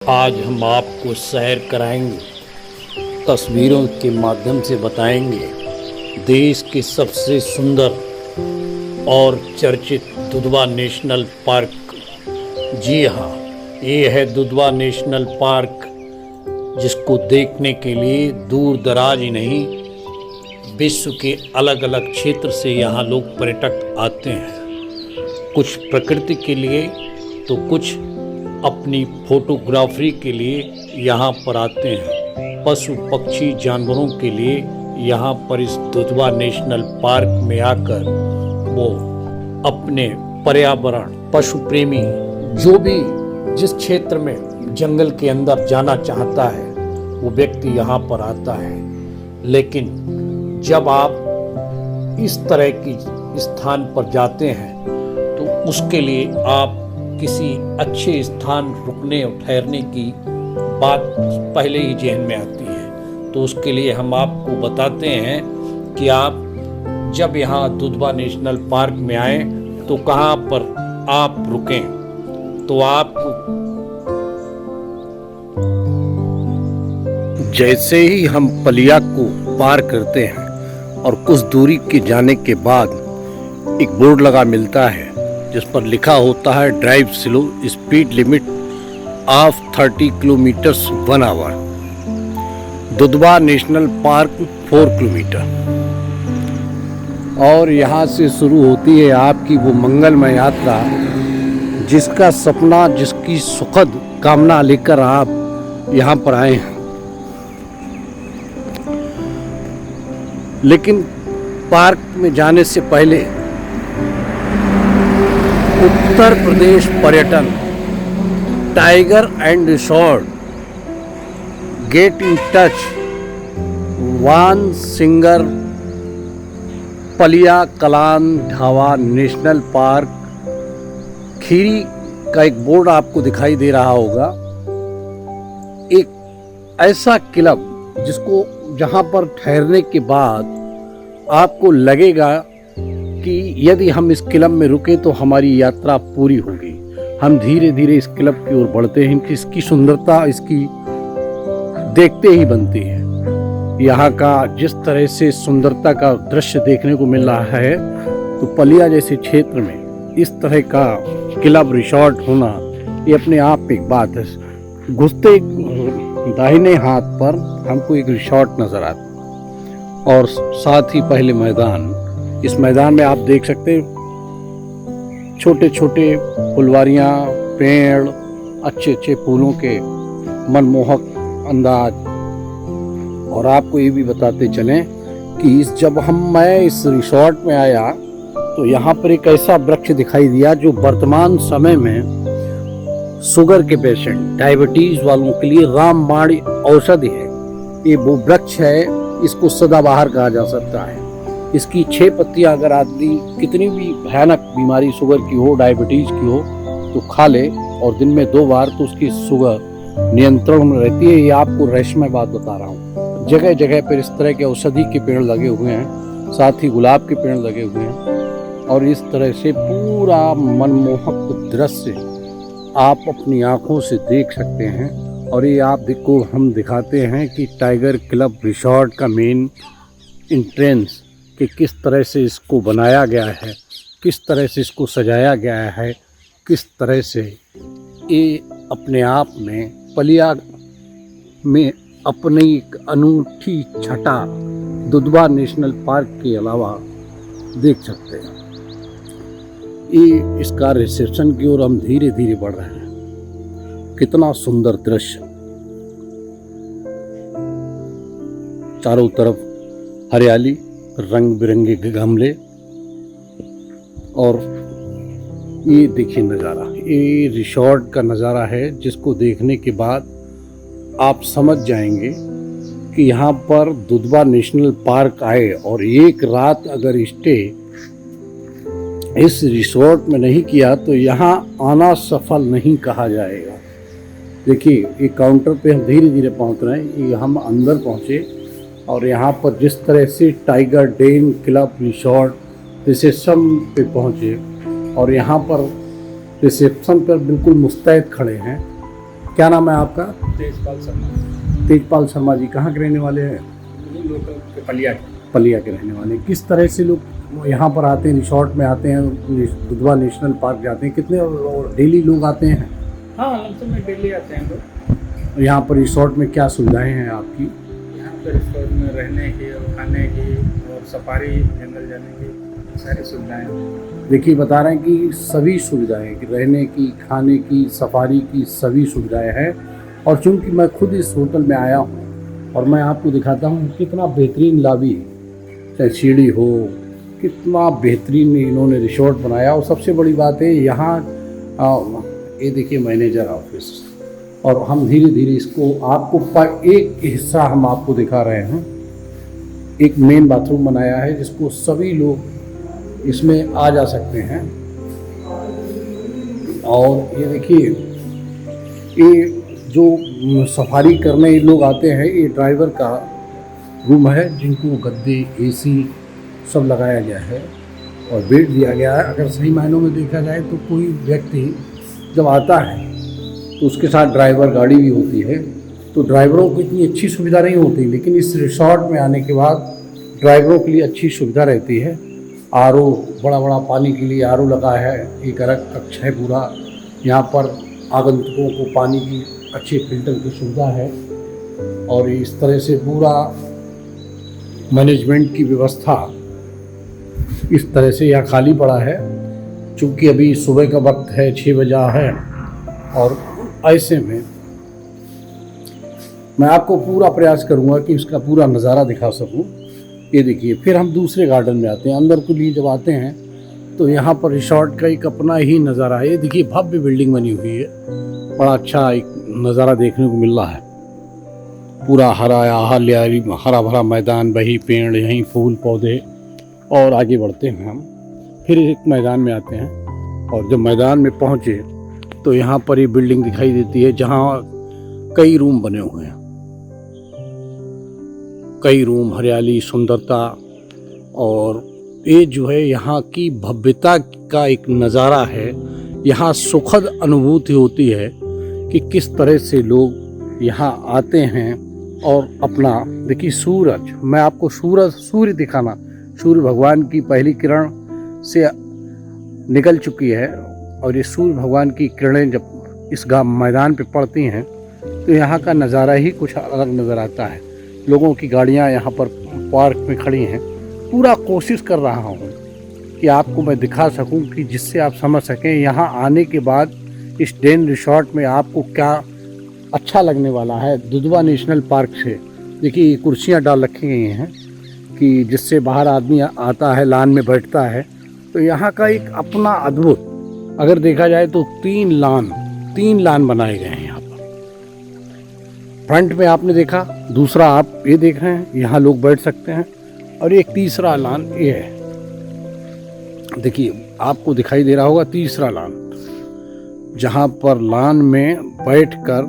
आज हम आपको सैर कराएंगे, तस्वीरों के माध्यम से बताएंगे देश के सबसे सुंदर और चर्चित दुधवा नेशनल पार्क। जी हाँ, ये है दुधवा नेशनल पार्क, जिसको देखने के लिए दूर दराज ही नहीं, विश्व के अलग अलग क्षेत्र से यहाँ लोग पर्यटक आते हैं। कुछ प्रकृति के लिए तो कुछ अपनी फोटोग्राफी के लिए यहाँ पर आते हैं। पशु पक्षी जानवरों के लिए यहाँ पर इस दुधवा नेशनल पार्क में आकर वो अपने पर्यावरण, पशु प्रेमी जो भी जिस क्षेत्र में जंगल के अंदर जाना चाहता है वो व्यक्ति यहाँ पर आता है। लेकिन जब आप इस तरह की स्थान पर जाते हैं तो उसके लिए आप किसी अच्छे स्थान रुकने और ठहरने की बात पहले ही जहन में आती है। तो उसके लिए हम आपको बताते हैं कि आप जब यहाँ दुधवा नेशनल पार्क में आएँ तो कहाँ पर आप रुकें। तो आप जैसे ही हम पलिया को पार करते हैं और कुछ दूरी के जाने के बाद एक बोर्ड लगा मिलता है जिस पर लिखा होता है drive slow, speed limit of 30 kilometers 1 hour, Dudhwa national park 4 kilometer. और यहाँ से शुरू होती है आपकी वो मंगलमय यात्रा, जिसका सपना, जिसकी सुखद कामना लेकर आप यहाँ पर आए हैं। लेकिन पार्क में जाने से पहले उत्तर प्रदेश पर्यटन tiger and resort get in touch वन सिंगर पलिया कलान ढावा नेशनल पार्क खीरी का एक बोर्ड आपको दिखाई दे रहा होगा। एक ऐसा क्लब जिसको जहां पर ठहरने के बाद आपको लगेगा कि यदि हम इस क्लब में रुके तो हमारी यात्रा पूरी होगी। हम धीरे धीरे इस क्लब की ओर बढ़ते हैं। इसकी सुंदरता इसकी देखते ही बनती है। यहाँ का जिस तरह से सुंदरता का दृश्य देखने को मिल रहा है, तो पलिया जैसे क्षेत्र में इस तरह का क्लब रिसॉर्ट होना ये अपने आप में एक बात है। घुसते दाहिने हाथ पर हमको एक रिसॉर्ट नजर आता और साथ ही पहले मैदान। इस मैदान में आप देख सकते हैं छोटे छोटे फुलवारियाँ, पेड़, अच्छे अच्छे फूलों के मनमोहक अंदाज। और आपको ये भी बताते चलें कि मैं इस रिसॉर्ट में आया तो यहाँ पर एक ऐसा वृक्ष दिखाई दिया जो वर्तमान समय में शुगर के पेशेंट, डायबिटीज वालों के लिए रामबाण औषधि है। ये वो वृक्ष है, इसको सदाबहार कहा जा सकता है। इसकी 6 पत्तियां अगर आदमी कितनी भी भयानक बीमारी शुगर की हो, डायबिटीज की हो, तो खा ले और दिन में 2 बार, तो उसकी शुगर नियंत्रण में रहती है। ये आपको रहस्यमय बात बता रहा हूँ। जगह जगह पर इस तरह के औषधि के पेड़ लगे हुए हैं, साथ ही गुलाब के पेड़ लगे हुए हैं। और इस तरह से पूरा मनमोहक दृश्य आप अपनी आंखों से देख सकते हैं। और ये आपको हम दिखाते हैं कि टाइगर क्लब रिसॉर्ट का मेन एंट्रेंस कि किस तरह से इसको बनाया गया है, किस तरह से इसको सजाया गया है, किस तरह से ये अपने आप में पलिया में अपनी एक अनूठी छटा दुधवा नेशनल पार्क के अलावा देख सकते हैं। ये इसका रिसेप्शन की ओर हम धीरे धीरे बढ़ रहे हैं। कितना सुंदर दृश्य, चारों तरफ हरियाली, रंग बिरंगे गमले। और ये देखिए नज़ारा, ये रिसॉर्ट का नज़ारा है, जिसको देखने के बाद आप समझ जाएंगे कि यहाँ पर दुधवा नेशनल पार्क आए और एक रात अगर स्टे इस रिसॉर्ट में नहीं किया तो यहाँ आना सफल नहीं कहा जाएगा। देखिए ये काउंटर पे हम धीरे धीरे पहुँच रहे हैं। ये हम अंदर पहुँचे और यहाँ पर जिस तरह से tiger den club resort reception पे पहुँचे और यहाँ पर रिसेप्शन पर बिल्कुल मुस्तैद खड़े हैं क्या नाम है आपका? तेजपाल शर्मा। तेजपाल शर्मा जी कहाँ के रहने वाले हैं? लोकल के पलिया के। पलिया के रहने वाले। किस तरह से लोग यहाँ पर आते हैं, रिसोर्ट में आते हैं, दुधवा नेशनल पार्क जाते हैं, कितने डेली लोग आते हैं? हाँ, लमसम में डेली आते हैं लोग। यहाँ पर रिसोर्ट में क्या सुविधाएं हैं आपकी? यहाँ पर रिसोर्ट में रहने की और खाने की और सफारी जंगल जाने की सारी सुविधाएं हैं। देखिए बता रहे हैं कि सभी सुविधाएं, कि रहने की, खाने की, सफारी की सभी सुविधाएं हैं। और चूंकि मैं खुद इस होटल में आया हूँ और मैं आपको दिखाता हूँ कितना बेहतरीन लॉबी, चाहे सीढ़ी हो, कितना बेहतरीन इन्होंने रिसोर्ट बनाया। और सबसे बड़ी बात है यहाँ ये देखिए मैनेजर ऑफिस, और हम धीरे धीरे इसको आपको एक हिस्सा हम आपको दिखा रहे हैं। एक मेन बाथरूम बनाया है जिसको सभी लोग इसमें आ जा सकते हैं। और ये देखिए ये जो सफारी करने लोग आते हैं, ये ड्राइवर का रूम है जिनको गद्दे, एसी सब लगाया गया है और बेड दिया गया है। अगर सही मायनों में देखा जाए तो कोई व्यक्ति जब आता है तो उसके साथ ड्राइवर गाड़ी भी होती है, तो ड्राइवरों को इतनी अच्छी सुविधा नहीं होती, लेकिन इस रिसोर्ट में आने के बाद ड्राइवरों के लिए अच्छी सुविधा रहती है। आरओ, बड़ा बड़ा पानी के लिए आरओ लगा है, एक अलग कक्ष है पूरा। यहाँ पर आगंतुकों को पानी की अच्छी फिल्टर की सुविधा है और इस तरह से पूरा मैनेजमेंट की व्यवस्था इस तरह से यहाँ खाली पड़ा है। चूँकि अभी सुबह का वक्त है, 6 बजा है, और ऐसे में मैं आपको पूरा प्रयास करूँगा कि इसका पूरा नज़ारा दिखा सकूँ। ये देखिए, फिर हम दूसरे गार्डन में आते हैं। अंदर के लिए जब आते हैं तो यहाँ पर रिसोर्ट का एक अपना ही नज़ारा है। ये देखिए भव्य बिल्डिंग बनी हुई है, बड़ा अच्छा एक नज़ारा देखने को मिल रहा है। पूरा हरियाली, हरा भरा मैदान, वही पेड़, यहीं फूल पौधे। और आगे बढ़ते हैं हम, फिर एक मैदान में आते हैं, और जब मैदान में पहुँचे तो यहाँ पर ये बिल्डिंग दिखाई देती है जहाँ कई रूम बने हुए हैं। कई रूम, हरियाली, सुंदरता, और ये जो है यहाँ की भव्यता का एक नज़ारा है। यहाँ सुखद अनुभूति होती है कि किस तरह से लोग यहाँ आते हैं और अपना, देखिए सूरज, मैं आपको सूर्य दिखाना, सूर्य भगवान की पहली किरण से निकल चुकी है और ये सूर्य भगवान की किरणें जब इस मैदान पे पड़ती हैं तो यहाँ का नज़ारा ही कुछ अलग नज़र आता है। लोगों की गाड़ियाँ यहाँ पर पार्क में खड़ी हैं। पूरा कोशिश कर रहा हूँ कि आपको मैं दिखा सकूँ कि जिससे आप समझ सकें यहाँ आने के बाद इस डेन रिसोर्ट में आपको क्या अच्छा लगने वाला है। दुधवा नेशनल पार्क से देखिए कुर्सियाँ डाल रखी गई हैं कि जिससे बाहर आदमी आता है, लान में बैठता है। तो यहाँ का एक अपना अद्भुत, अगर देखा जाए तो 3 लान बनाए गए हैं यहाँ पर। फ्रंट में आपने देखा, दूसरा आप ये देख रहे हैं, यहाँ लोग बैठ सकते हैं, और एक तीसरा लान ये है। देखिए आपको दिखाई दे रहा होगा तीसरा लान, जहाँ पर लान में बैठकर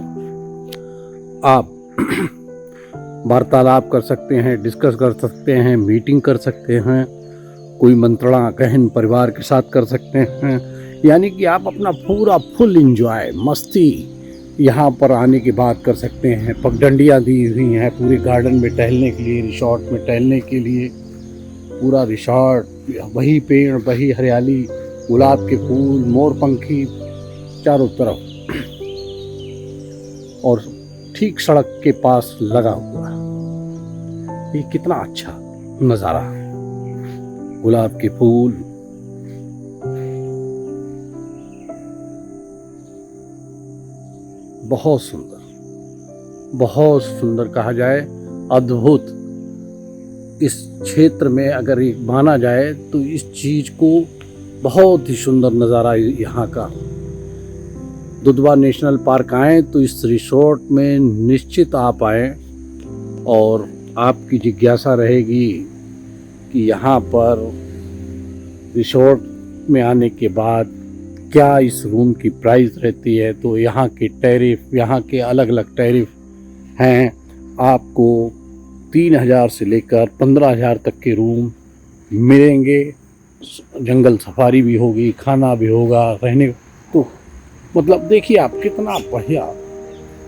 आप वार्तालाप कर सकते हैं, डिस्कस कर सकते हैं, मीटिंग कर सकते हैं, कोई मंत्रणा गहन परिवार के साथ कर सकते हैं। यानी कि आप अपना पूरा फुल एंजॉय, मस्ती यहाँ पर आने के बाद कर सकते हैं। पगडंडियाँ दी हुई हैं पूरे गार्डन में टहलने के लिए, रिसोर्ट में टहलने के लिए। पूरा रिसोर्ट, वही पेड़, वही हरियाली, गुलाब के फूल, मोरपंखी चारों तरफ, और ठीक सड़क के पास लगा हुआ। ये कितना अच्छा नज़ारा है, गुलाब के फूल, बहुत सुंदर कहा जाए, अद्भुत। इस क्षेत्र में अगर ये माना जाए तो इस चीज़ को बहुत ही सुंदर नज़ारा यहाँ का। दुधवा नेशनल पार्क आएँ तो इस रिसोर्ट में निश्चित आप आएँ, और आपकी जिज्ञासा रहेगी कि यहाँ पर रिसोर्ट में आने के बाद क्या इस रूम की प्राइस रहती है। तो यहाँ के टैरिफ, यहाँ के अलग अलग टैरिफ हैं। आपको 3,000 से लेकर 15,000 तक के रूम मिलेंगे। जंगल सफारी भी होगी, खाना भी होगा, रहने तो मतलब देखिए आप कितना बढ़िया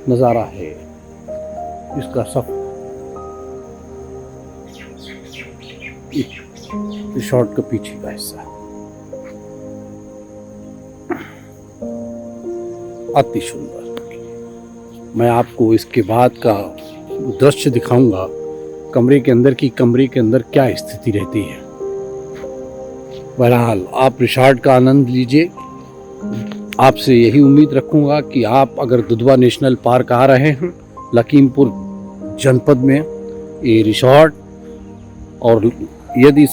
नज़ारा है इसका सब रिसॉर्ट का पीछे का हिस्सा अति सुंदर। मैं आपको इसके बाद का दृश्य दिखाऊंगा कमरे के अंदर क्या स्थिति रहती है। बहरहाल आप रिसॉर्ट का आनंद लीजिए। आपसे यही उम्मीद रखूंगा कि आप अगर दुधवा नेशनल पार्क आ रहे हैं लखीमपुर जनपद में ये रिसॉर्ट, और यदि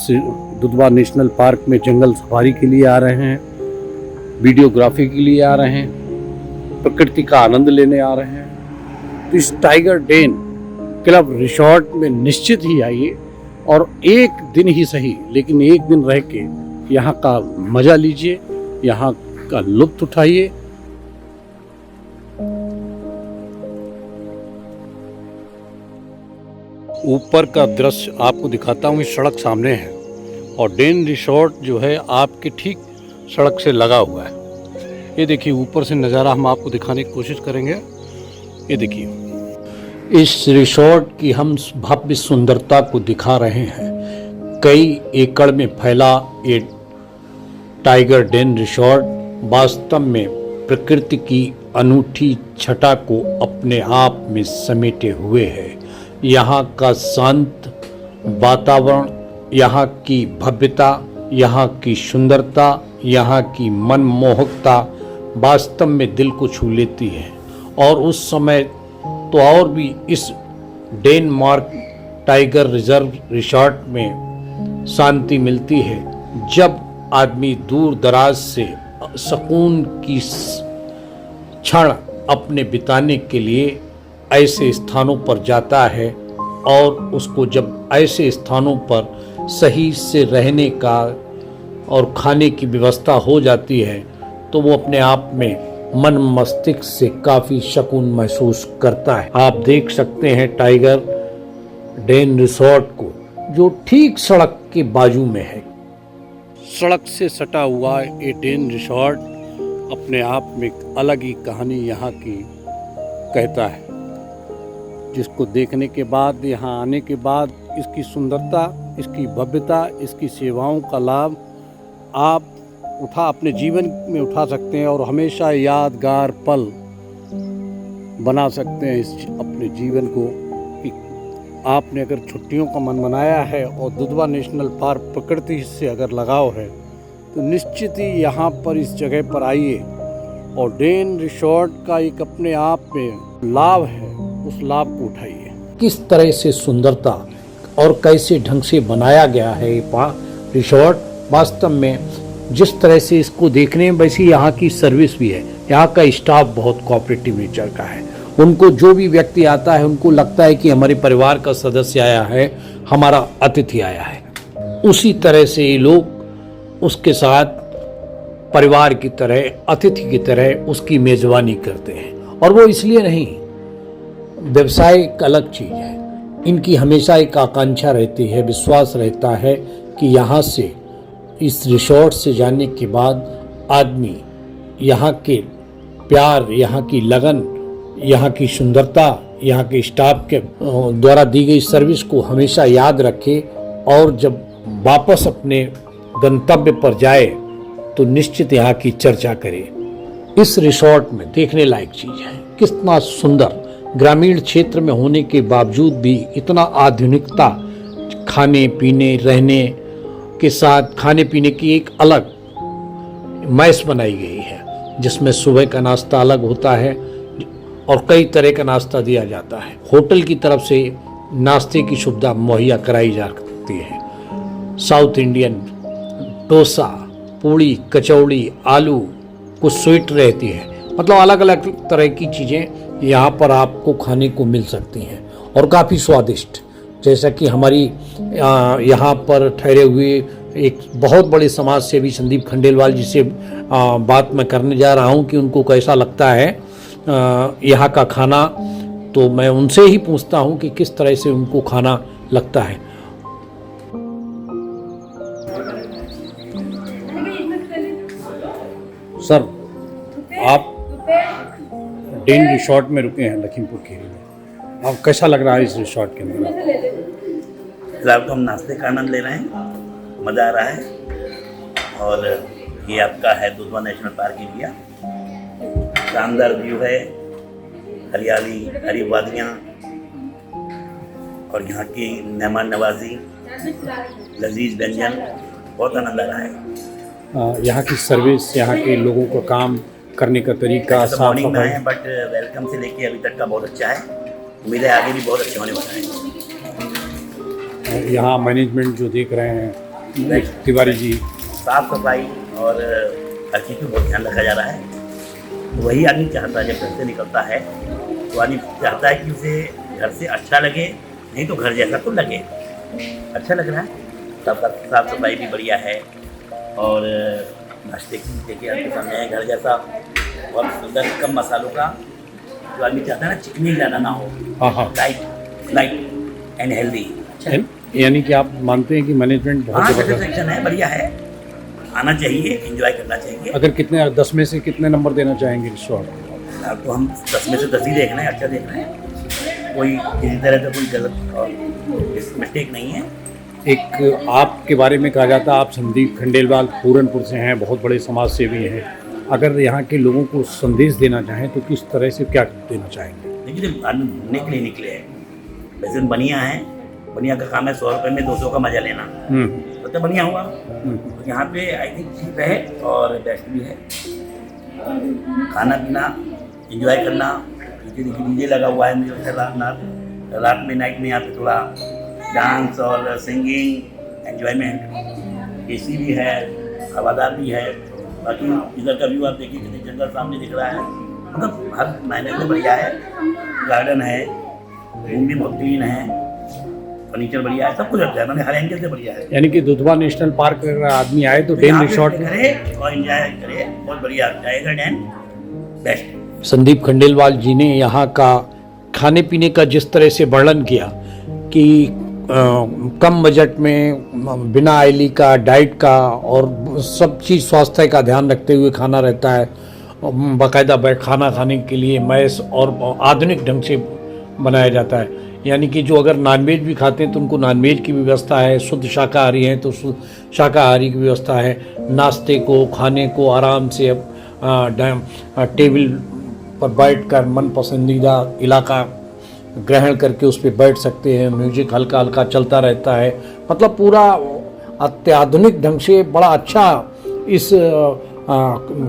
दुधवा नेशनल पार्क में जंगल सफारी के लिए आ रहे हैं, वीडियोग्राफी के लिए आ रहे हैं, प्रकृति का आनंद लेने आ रहे हैं, तो इस टाइगर डेन क्लब रिसॉर्ट में निश्चित ही आइए और एक दिन ही सही लेकिन एक दिन रह के यहाँ का मज़ा लीजिए, यहाँ का लुत्फ उठाइए। ऊपर का दृश्य आपको दिखाता हूँ। इस सड़क सामने है और डेन रिसॉर्ट जो है आपके ठीक सड़क से लगा हुआ है। ये देखिए ऊपर से नज़ारा हम आपको दिखाने की कोशिश करेंगे। ये देखिए इस रिसॉर्ट की हम भव्य सुंदरता को दिखा रहे हैं। कई एकड़ में फैला ये टाइगर डेन रिसॉर्ट वास्तव में प्रकृति की अनूठी छटा को अपने आप में समेटे हुए है। यहाँ का शांत वातावरण, यहाँ की भव्यता, यहाँ की सुंदरता, यहाँ की मनमोहकता वास्तव में दिल को छू लेती है। और उस समय तो और भी इस डेनमार्क टाइगर रिजर्व रिसॉर्ट में शांति मिलती है जब आदमी दूर दराज से सुकून की क्षण अपने बिताने के लिए ऐसे स्थानों पर जाता है। और उसको जब ऐसे स्थानों पर सही से रहने का और खाने की व्यवस्था हो जाती है तो वो अपने आप में मन मस्तिष्क से काफ़ी सुकून महसूस करता है। आप देख सकते हैं टाइगर डेन रिसॉर्ट को जो ठीक सड़क के बाजू में है। सड़क से सटा हुआ ये डेन रिसॉर्ट अपने आप में एक अलग ही कहानी यहाँ की कहता है, जिसको देखने के बाद, यहाँ आने के बाद इसकी सुंदरता, इसकी भव्यता, इसकी सेवाओं का लाभ आप अपने जीवन में उठा सकते हैं और हमेशा यादगार पल बना सकते हैं इस अपने जीवन को। कि आपने अगर छुट्टियों का मन बनाया है और दुधवा नेशनल पार्क प्रकृति से अगर लगाव है तो निश्चित ही यहाँ पर इस जगह पर आइए और डेन रिसॉर्ट का एक अपने आप में लाभ है, उस लाभ को उठाइए। किस तरह से सुंदरता और कैसे ढंग से बनाया गया है ये रिसॉर्ट, वास्तव में जिस तरह से इसको देखने में वैसी यहाँ की सर्विस भी है। यहाँ का स्टाफ बहुत कोऑपरेटिव नेचर का है। उनको जो भी व्यक्ति आता है उनको लगता है कि हमारे परिवार का सदस्य आया है, हमारा अतिथि आया है। उसी तरह से ये लोग उसके साथ परिवार की तरह, अतिथि की तरह उसकी मेज़बानी करते हैं। और वो इसलिए नहीं, व्यवसाय एक अलग चीज़ है। इनकी हमेशा एक आकांक्षा रहती है, विश्वास रहता है कि यहाँ से, इस रिसॉर्ट से जाने के बाद आदमी यहाँ के प्यार, यहाँ की लगन, यहाँ की सुंदरता, यहाँ के स्टाफ के द्वारा दी गई सर्विस को हमेशा याद रखे और जब वापस अपने गंतव्य पर जाए तो निश्चित यहाँ की चर्चा करे। इस रिसॉर्ट में देखने लायक चीज़ है। कितना सुंदर, ग्रामीण क्षेत्र में होने के बावजूद भी इतना आधुनिकता, खाने पीने रहने के साथ खाने पीने की एक अलग मैस बनाई गई है जिसमें सुबह का नाश्ता अलग होता है और कई तरह का नाश्ता दिया जाता है। होटल की तरफ से नाश्ते की सुविधा मुहैया कराई जाती है। साउथ इंडियन डोसा, पूड़ी, कचौड़ी, आलू, कुछ स्वीट रहती है, मतलब अलग अलग तरह की चीज़ें यहाँ पर आपको खाने को मिल सकती हैं और काफ़ी स्वादिष्ट। जैसा कि हमारी यहाँ पर ठहरे हुए एक बहुत बड़े समाज सेवी संदीप खंडेलवाल जी से बात मैं करने जा रहा हूँ कि उनको कैसा लगता है यहाँ का खाना, तो मैं उनसे ही पूछता हूँ कि किस तरह से उनको खाना लगता है। सर, आप डेन रिसोर्ट में रुके हैं लखीमपुर खीरी में। अब कैसा लग रहा है इस रिसोर्ट के अंदर? फिलहाल तो हम नाश्ते का आनंद ले रहे हैं, मज़ा आ रहा है। और ये आपका है दुधवा नेशनल पार्क एरिया, शानदार व्यू है, हरियाली, हरी वादियाँ और यहाँ की मेहमान नवाजी, लजीज व्यंजन, बहुत आनंद आ रहा है। यहाँ की सर्विस, यहाँ के लोगों का काम करने का तरीका, साफ मॉर्निंग में सफाई, है बट वेलकम से लेके अभी तक का बहुत अच्छा है। उम्मीद है आगे भी बहुत अच्छे होने वाला है। यहाँ मैनेजमेंट जो देख रहे हैं तिवारी जी, साफ सफाई और हर चीज़ पर बहुत ध्यान रखा जा रहा है। तो वही आदमी चाहता है, जब घर से निकलता है तो आदमी चाहता है कि उसे घर से अच्छा लगे, नहीं तो घर जैसा तो लगे। अच्छा लग रहा है, साफ सफाई भी बढ़िया है और नाश्ते की देखिए आपके सामने है, घर जैसा बहुत सुंदर, कम मसालों का, जो आदमी चाहता है ना चिकनी ज़्यादा ना हो, हाँ, लाइट एंड हेल्दी। यानी कि आप मानते हैं कि मैनेजमेंट बहुत हाँ, ज़बरदस्त है। सेटिस्फेक्शन है, बढ़िया है, आना चाहिए, एंजॉय करना चाहिए। अगर कितने 10 में से कितने नंबर देना चाहेंगे रिसोर्ट? अब तो हम 10 में से 10 ही देख रहे हैं, अच्छा देख रहे हैं, कोई किसी तरह का कोई गलत और मिस्टेक नहीं है। एक आपके बारे में कहा जाता है, आप संदीप खंडेलवाल पूरनपुर से हैं, बहुत बड़े समाज सेवी हैं। अगर यहाँ के लोगों को संदेश देना चाहें तो किस तरह से क्या देना चाहेंगे? देखिए, जब आदमी घूमने के लिए निकले हैं, वैसे बनिया है, बनिया का काम है 100 रुपये में 200 का मजा लेना, तो बढ़िया हुआ। तो यहाँ पे आई थिंक चीप है और बेस्ट भी है। खाना पीना एंजॉय करना, देखिए डीजे लगा हुआ है, मुझे रात में नाइट में यहाँ पे थोड़ा डांस और सिंगिंग एंजॉयमेंट, एसी भी है, हवादार भी है। बाकी इधर का व्यू आप देखिए, कितने जंगल सामने दिख रहा है, मतलब हर महीने में बढ़िया है। गार्डन है, रूम भी बहुत क्लीन है, फर्नीचर बढ़िया है, सब कुछ अच्छा है, मैंने हर एंगल से बढ़िया है। यानी कि दुधवा नेशनल पार्क अगर आदमी आए तो डेन रिसोर्ट करे और एंजॉय करे, बहुत बढ़िया जाएगा। डेन बेस्ट। संदीप खंडेलवाल जी ने यहाँ का खाने पीने का जिस तरह से वर्णन किया कि कम बजट में बिना ऑयली का डाइट का और सब चीज़ स्वास्थ्य का ध्यान रखते हुए खाना रहता है, बाकायदा खाना खाने के लिए मैस और आधुनिक ढंग से बनाया जाता है। यानी कि जो अगर नॉनवेज भी खाते हैं तो उनको नॉनवेज की व्यवस्था है, शुद्ध शाकाहारी हैं तो शाकाहारी की व्यवस्था है। नाश्ते को, खाने को आराम से टेबल पर बैठकर मन पसंदीदा इलाका ग्रहण करके उस पर बैठ सकते हैं। म्यूजिक हल्का हल्का चलता रहता है, मतलब पूरा अत्याधुनिक ढंग से बड़ा अच्छा इस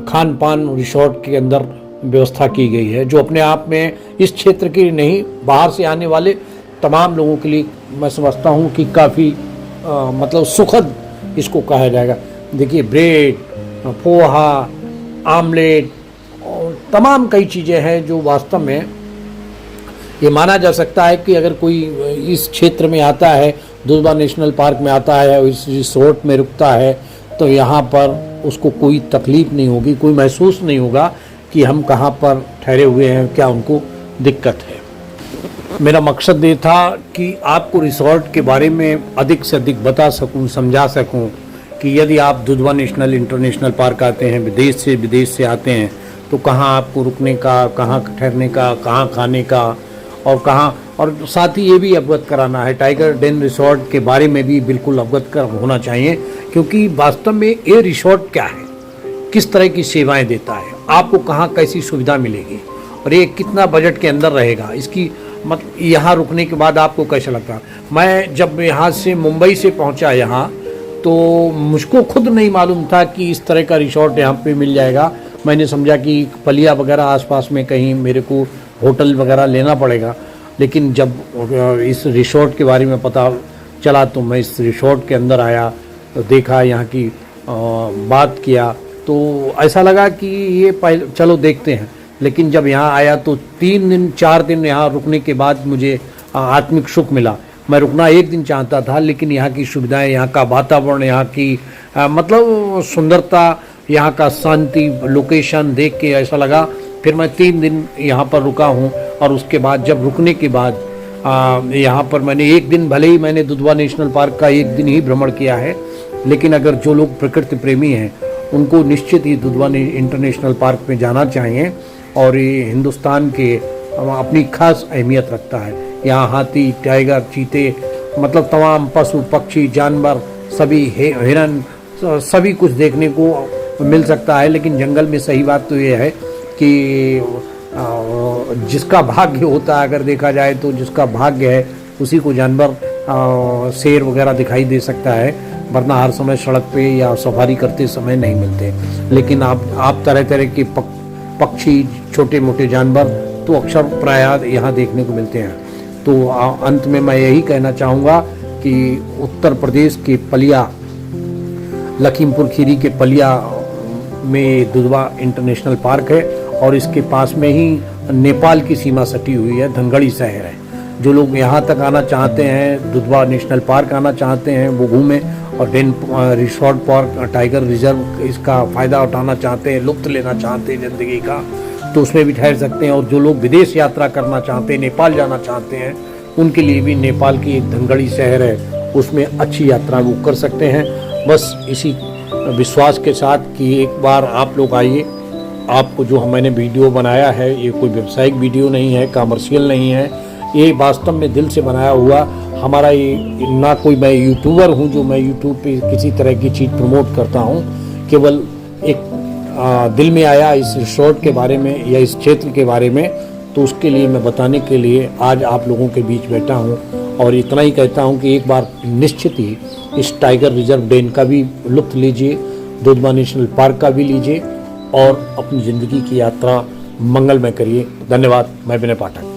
खान पान रिसोर्ट के अंदर व्यवस्था की गई है, जो अपने आप में इस क्षेत्र के लिए नहीं, बाहर से आने वाले तमाम लोगों के लिए मैं समझता हूँ कि काफ़ी मतलब सुखद इसको कहा जाएगा। देखिए ब्रेड, पोहा, आमलेट और तमाम कई चीज़ें हैं जो वास्तव में ये माना जा सकता है कि अगर कोई इस क्षेत्र में आता है, दुधवा नेशनल पार्क में आता है और इस रिसोर्ट में रुकता है तो यहाँ पर उसको कोई तकलीफ़ नहीं होगी, कोई महसूस नहीं होगा कि हम कहाँ पर ठहरे हुए हैं, क्या उनको दिक्कत है। मेरा मकसद ये था कि आपको रिसोर्ट के बारे में अधिक से अधिक बता सकूं, समझा सकूं कि यदि आप दुधवा नेशनल इंटरनेशनल पार्क आते हैं, विदेश से आते हैं तो कहाँ आपको रुकने का, कहाँ ठहरने का, कहाँ खाने का और कहाँ, और साथ ही ये भी अवगत कराना है टाइगर डेन रिसोर्ट के बारे में भी बिल्कुल अवगत होना चाहिए, क्योंकि वास्तव में ये रिसोर्ट क्या है, किस तरह की सेवाएं देता है, आपको कहाँ कैसी सुविधा मिलेगी और ये कितना बजट के अंदर रहेगा, इसकी मतलब यहाँ रुकने के बाद आपको कैसा लगता है। मैं जब यहाँ से मुंबई से पहुँचा यहाँ तो मुझको खुद नहीं मालूम था कि इस तरह का रिसोर्ट यहाँ पे मिल जाएगा। मैंने समझा कि पलिया वगैरह आसपास में कहीं मेरे को होटल वगैरह लेना पड़ेगा, लेकिन जब इस रिसोर्ट के बारे में पता चला तो मैं इस रिसोर्ट के अंदर आया तो देखा, यहाँ की बात किया तो ऐसा लगा कि ये पहले चलो देखते हैं। लेकिन जब यहाँ आया तो 3 दिन 4 दिन यहाँ रुकने के बाद मुझे आत्मिक सुख मिला। मैं रुकना 1 दिन चाहता था, लेकिन यहाँ की सुविधाएं, यहाँ का वातावरण, यहाँ की मतलब सुंदरता, यहाँ का शांति, लोकेशन देख के ऐसा लगा। फिर मैं 3 दिन यहाँ पर रुका हूँ और उसके बाद जब रुकने के बाद यहाँ पर मैंने 1 दिन, भले ही मैंने दुधवा नेशनल पार्क का 1 दिन ही भ्रमण किया है, लेकिन अगर जो लोग प्रकृति प्रेमी हैं उनको निश्चित ही दुधवा इंटरनेशनल पार्क में जाना चाहिए, और ये हिंदुस्तान के अपनी खास अहमियत रखता है। यहाँ हाथी, टाइगर, चीते, मतलब तमाम पशु पक्षी जानवर सभी हिरन सभी कुछ देखने को मिल सकता है। लेकिन जंगल में सही बात तो ये है कि जिसका भाग्य होता है, अगर देखा जाए तो जिसका भाग्य है उसी को जानवर शेर वगैरह दिखाई दे सकता है, वरना हर समय सड़क पे या सफारी करते समय नहीं मिलते। लेकिन आप तरह तरह के पक्षी, छोटे मोटे जानवर तो अक्सर प्रायः यहाँ देखने को मिलते हैं। तो अंत में मैं यही कहना चाहूँगा कि उत्तर प्रदेश के पलिया, लखीमपुर खीरी के पलिया में दुधवा इंटरनेशनल पार्क है और इसके पास में ही नेपाल की सीमा सटी हुई है, धनगढ़ी शहर है। जो लोग यहाँ तक आना चाहते हैं, दुधवा नेशनल पार्क आना चाहते हैं, वो घूमें, और den resort park, tiger reserve इसका फ़ायदा उठाना चाहते हैं, लुत्फ़ लेना चाहते हैं ज़िंदगी का, तो उसमें भी ठहर सकते हैं। और जो लोग विदेश यात्रा करना चाहते हैं, नेपाल जाना चाहते हैं, उनके लिए भी नेपाल की एक धनगढ़ी शहर है, उसमें अच्छी यात्रा वो कर सकते हैं। बस इसी विश्वास के साथ कि एक बार आप लोग आइए। आपको जो मैंने वीडियो बनाया है ये कोई व्यावसायिक वीडियो नहीं है, कमर्शियल नहीं है, ये वास्तव में दिल से बनाया हुआ हमारा ये, ना कोई मैं यूट्यूबर हूँ जो मैं यूट्यूब पे किसी तरह की चीज़ प्रमोट करता हूँ। केवल एक दिल में आया इस रिसोर्ट के बारे में या इस क्षेत्र के बारे में, तो उसके लिए मैं बताने के लिए आज आप लोगों के बीच बैठा हूँ। और इतना ही कहता हूँ कि एक बार निश्चित ही इस टाइगर रिजर्व डेन का भी लुत्फ़ लीजिए, दुधवा नेशनल पार्क का भी लीजिए और अपनी ज़िंदगी की यात्रा मंगलमय करिए। धन्यवाद। मैं विनय पाठक।